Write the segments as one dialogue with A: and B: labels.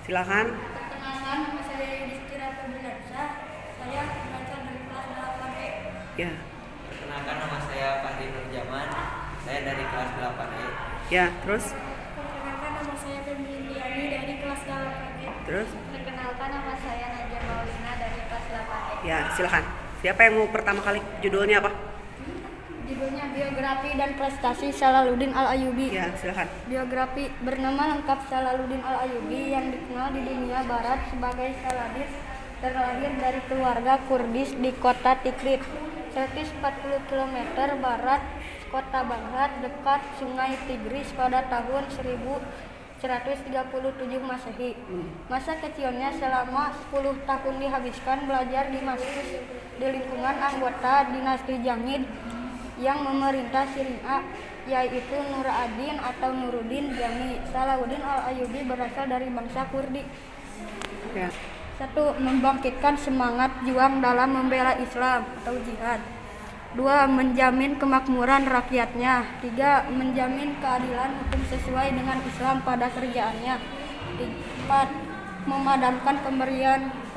A: Silakan.
B: Perkenalkan, nama saya Yudhistira Febriansyah. Saya belajar dari kelas 8E.
A: Ya.
C: Perkenalkan, nama saya Fahri Nurjaman. Saya dari kelas 8E.
A: Ya, terus.
B: Perkenalkan, nama saya Febri Indiani dari kelas 8E.
A: Terus.
B: Perkenalkan, nama saya Nadia Maulina dari kelas 8E.
A: Ya, silakan. Siapa yang mau pertama kali? Judulnya apa?
B: Judulnya Biografi dan Prestasi Salahuddin Al-Ayyubi.
A: Ya, silakan.
B: Biografi bernama lengkap Salahuddin Al-Ayyubi yang dikenal di dunia barat sebagai Saladin, terlahir dari keluarga Kurdis di kota Tikrit, 140 km barat kota Baghdad dekat Sungai Tigris pada tahun 1137 Masehi. Masa kecilnya selama 10 tahun dihabiskan belajar di masjid di lingkungan anggota dinasti Jamid yang memerintah Syria, yaitu Nur ad-Din atau Nuruddin Jami. Salahuddin Al-Ayyubi berasal dari bangsa Kurdi.
A: Ya.
B: 1. Membangkitkan semangat juang dalam membela Islam atau jihad. 2. Menjamin kemakmuran rakyatnya. 3. Menjamin keadilan hukum sesuai dengan Islam pada kerjaannya. 4. Memadamkan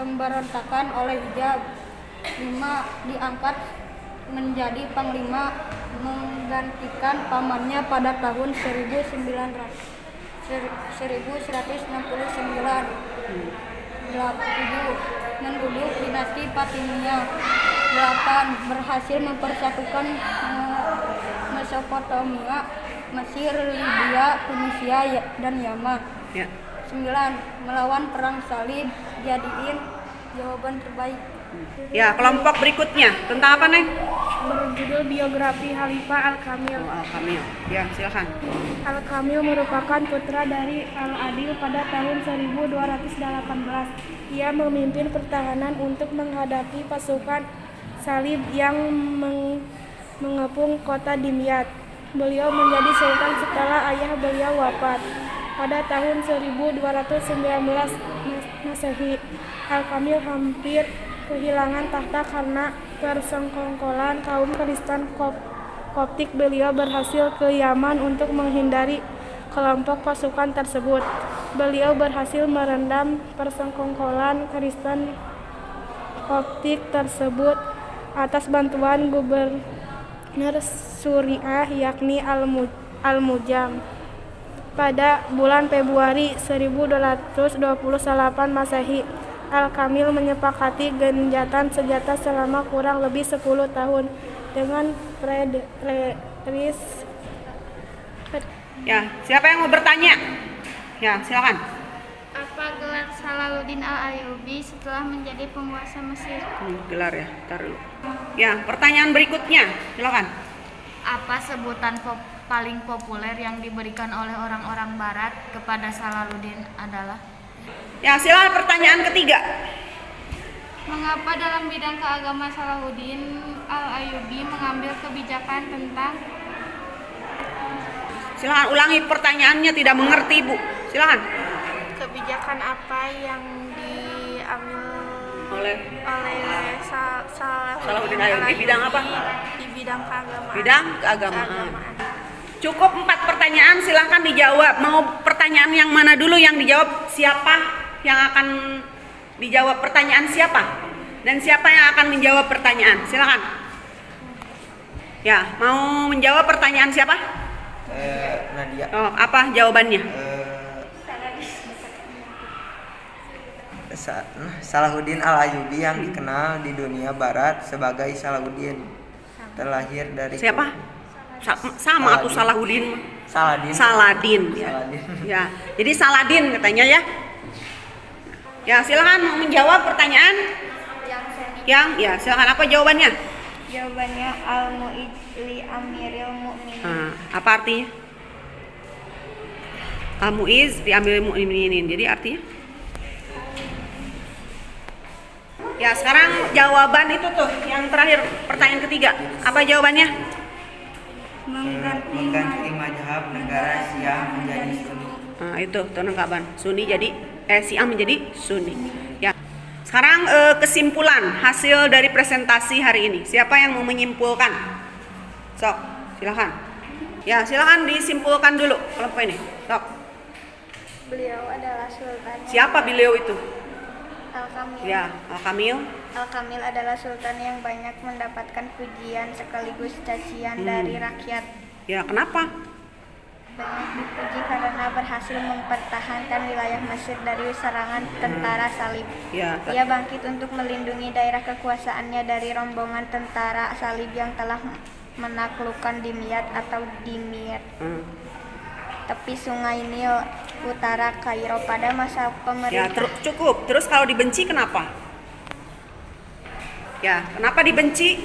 B: pemberontakan oleh hijab. 5. Diangkat menjadi panglima menggantikan pamannya pada tahun 1169. 7. Menduduk dinasti Fatimiyah. 8. Berhasil mempersatukan Mesopotamia, Mesir, Libya, Tunisia, dan Yaman.
A: Ya.
B: 9. Melawan perang salib. Jadiin jawaban terbaik.
A: Ya, kelompok berikutnya tentang apa, Neng?
B: Berjudul Biografi Khalifah Al-Kamil.
A: Oh, Al-Kamil. Ya, silakan.
B: Al-Kamil merupakan putra dari Al-Adil pada tahun 1218. Ia memimpin pertahanan untuk menghadapi pasukan salib yang mengepung kota Dimyat. Beliau menjadi sultan setelah ayah beliau wafat. Pada tahun 1219 Masehi, Al-Kamil hampir kehilangan tahta karena persekongkolan kaum Kristen Koptik. Beliau berhasil ke Yaman untuk menghindari kelompok pasukan tersebut. Beliau berhasil merendam persekongkolan Kristen Koptik tersebut atas bantuan gubernur Suriah yakni Al-Mujam. Pada bulan Februari 1228 Masehi, Al-Kamil menyepakati gencatan senjata selama kurang lebih 10 tahun dengan Fredris.
A: Ya, siapa yang mau bertanya? Ya, silakan.
B: Apa gelar Salahuddin Al-Ayyubi setelah menjadi penguasa Mesir?
A: Gelar ya, tar dulu. Ya, pertanyaan berikutnya, silakan.
D: Apa sebutan paling populer yang diberikan oleh orang-orang barat kepada Salahuddin adalah?
A: Ya, silakan pertanyaan ketiga.
D: Mengapa dalam bidang keagamaan Salahuddin Al-Ayyubi mengambil kebijakan tentang?
A: Silakan ulangi pertanyaannya, tidak mengerti, Bu. Silakan.
B: Kebijakan apa yang diambil
A: Oleh
B: Salahuddin
A: Al-Ayyubi di bidang apa?
B: Di bidang keagamaan.
A: Bidang keagamaan. Cukup 4 pertanyaan, silakan dijawab. Mau pertanyaan yang mana dulu yang dijawab? Siapa yang akan dijawab pertanyaan siapa? Dan siapa yang akan menjawab pertanyaan? Silakan. Ya, mau menjawab pertanyaan siapa?
C: Nadia.
A: Oh, apa jawabannya?
C: Salahuddin Al-Ayyubi yang dikenal di dunia barat sebagai Salahuddin, terlahir dari
A: Siapa? Sama atau Salahuddin?
C: Saladin.
A: Saladin. Ya.
C: Saladin.
A: Ya. Jadi Saladin katanya ya. Ya, silakan mau menjawab pertanyaan. Ya, silakan, apa jawabannya?
B: Jawabannya Al-Mu'id li Amiril Mu'minin.
A: Apa artinya? Al-Mu'iz di Amiril Mu'minin. Jadi artinya? Ya, sekarang jawaban itu tuh yang terakhir, pertanyaan ketiga. Apa jawabannya?
C: Mengganti mazhab negara Syiah menjadi Sunni.
A: Nah, itu penangkapan. Sunni jadi Syiah menjadi Sunni. Ya. Sekarang kesimpulan hasil dari presentasi hari ini. Siapa yang mau menyimpulkan? Sok, silakan. Ya, silakan disimpulkan dulu kelompok ini. Sok.
B: Beliau adalah sultan.
A: Siapa beliau itu?
B: Al-Kamil.
A: Ya, Al-Kamil.
B: Al-Kamil adalah sultan yang banyak mendapatkan pujian sekaligus cacian dari rakyat.
A: Ya, kenapa?
B: Banyak dipuji karena berhasil mempertahankan wilayah Mesir dari serangan tentara Salib.
A: Ya,
B: Ia bangkit untuk melindungi daerah kekuasaannya dari rombongan tentara Salib yang telah menaklukkan Dimyat atau Dimyat, tepi sungai Nil utara Kairo pada masa
A: ya
B: pemerintah.
A: cukup. Terus kalau dibenci kenapa? Ya, kenapa dibenci?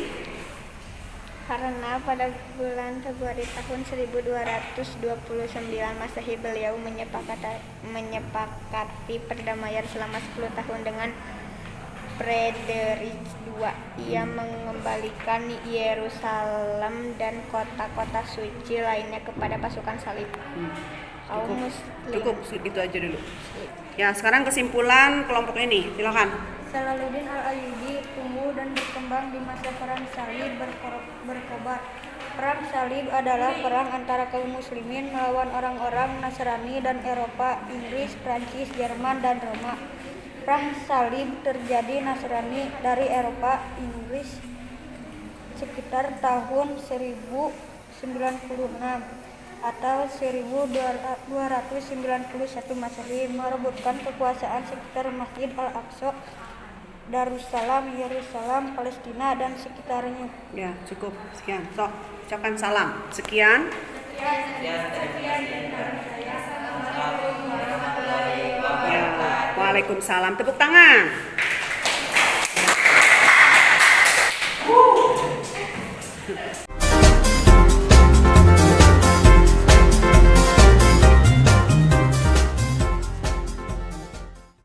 B: Karena pada bulan Februari tahun 1229 Masehi beliau menyepakati perdamaian selama 10 tahun dengan Frederick II. Ia mengembalikan Yerusalem dan kota-kota suci lainnya kepada pasukan salib. Kaum muslim.
A: Cukup, itu aja dulu. Ya, sekarang kesimpulan kelompok ini, silakan.
B: Salaluddin Al-Ayyubi tumbuh dan berkembang di masa Perang Salib berkobar. Perang Salib adalah perang antara kaum muslimin melawan orang-orang Nasrani dan Eropa, Inggris, Prancis, Jerman, dan Roma. Perang Salib terjadi Nasrani dari Eropa, Inggris sekitar tahun 1096 atau 1291 Masehi merebutkan kekuasaan sekitar Masjid Al-Aqsa, Darussalam, Yerusalem, Palestina, dan sekitarnya.
A: Ya, cukup. Sekian. Sok, ucapkan salam. Sekian. Ya, Waalaikumsalam. Tepuk tangan.